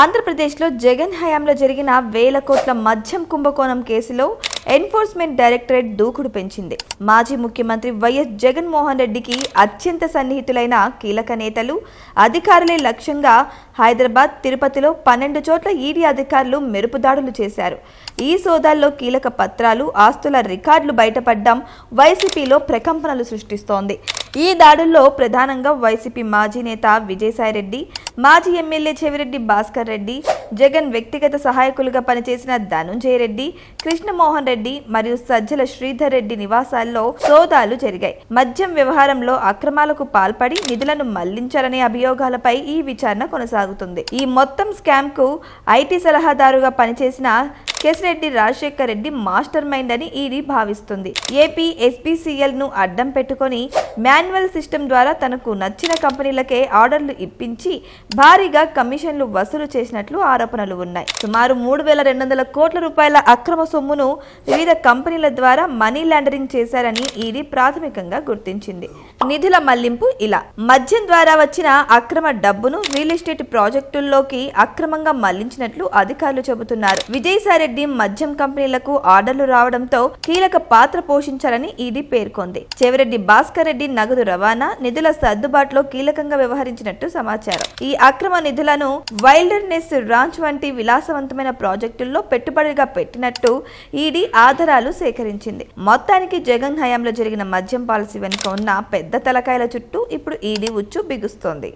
ఆంధ్రప్రదేశ్లో జగన్ హయాంలో జరిగిన వేల కోట్ల మద్యం కుంభకోణం కేసులో ఎన్ఫోర్స్మెంట్ డైరెక్టరేట్ దూకుడు పెంచింది. మాజీ ముఖ్యమంత్రి వైఎస్ జగన్మోహన్ రెడ్డికి అత్యంత సన్నిహితులైన కీలక నేతలు, అధికారులే లక్ష్యంగా హైదరాబాద్, తిరుపతిలో 12 చోట్ల ఈడీ అధికారులు మెరుపు దాడులు చేశారు. ఈ సోదాల్లో కీలక పత్రాలు, ఆస్తుల రికార్డులు బయటపడడం వైసీపీలో ప్రకంపనలు సృష్టిస్తోంది. ఈ దాడుల్లో ప్రధానంగా వైసీపీ మాజీ నేత విజయసాయిరెడ్డి, మాజీ ఎమ్మెల్యే చెవిరెడ్డి భాస్కర్ రెడ్డి, జగన్ వ్యక్తిగత సహాయకులుగా పనిచేసిన ధనుంజయ రెడ్డి, కృష్ణమోహన్ రెడ్డి మరియు సజ్జల శ్రీధర్ రెడ్డి నివాసాల్లో సోదాలు జరిగాయి. మద్యం వ్యవహారంలో అక్రమాలకు పాల్పడి నిధులను మళ్లించారనే అభియోగాలపై ఈ విచారణ కొనసాగుతుంది. ఈ మొత్తం స్కామ్ కు ఐటీ సలహాదారుగా పనిచేసిన కేసిరెడ్డి రాజశేఖర్ రెడ్డి మాస్టర్ మైండ్ అని ఈడీ భావిస్తుంది. ఏపీ ఎస్పీసీఎల్ ను అడ్డం పెట్టుకుని మాన్యువల్ సిస్టమ్ ద్వారా తనకు నచ్చిన కంపెనీలకే ఆర్డర్లు ఇప్పించి భారీగా కమిషన్లు వసూలు చేసినట్లు ఆరోపణలు ఉన్నాయి. సుమారు 3,200 కోట్ల రూపాయల అక్రమ సొమ్మును వివిధ కంపెనీల ద్వారా మనీ లాండరింగ్ చేశారని ఈడీ ప్రాథమికంగా గుర్తించింది. నిధుల మళ్లింపు ఇలా: మద్యం ద్వారా వచ్చిన అక్రమ డబ్బును రియల్ ఎస్టేట్ ప్రాజెక్టుల్లోకి అక్రమంగా మళ్లించినట్లు అధికారులు చెబుతున్నారు. విజయసాయిరెడ్డి మద్యం కంపెనీలకు ఆర్డర్లు రావడంతో కీలక పాత్ర పోషించారని ఈడీ పేర్కొంది. చెవిరెడ్డి భాస్కర్ రెడ్డి నగదు రవాణా, నిధుల సర్దుబాటులో కీలకంగా వ్యవహరించినట్టు సమాచారం. ఈ అక్రమ నిధులను వైల్డర్నెస్ రాంచ్ వంటి విలాసవంతమైన ప్రాజెక్టుల్లో పెట్టుబడిగా పెట్టినట్టు ఈడీ ఆధారాలు సేకరించింది. మొత్తానికి జగన్ హయాంలో జరిగిన మద్యం పాలసీ వెనుక ఉన్న పెద్ద తలకాయల చుట్టూ ఇప్పుడు ఈడీ ఉచ్చు బిగుస్తోంది.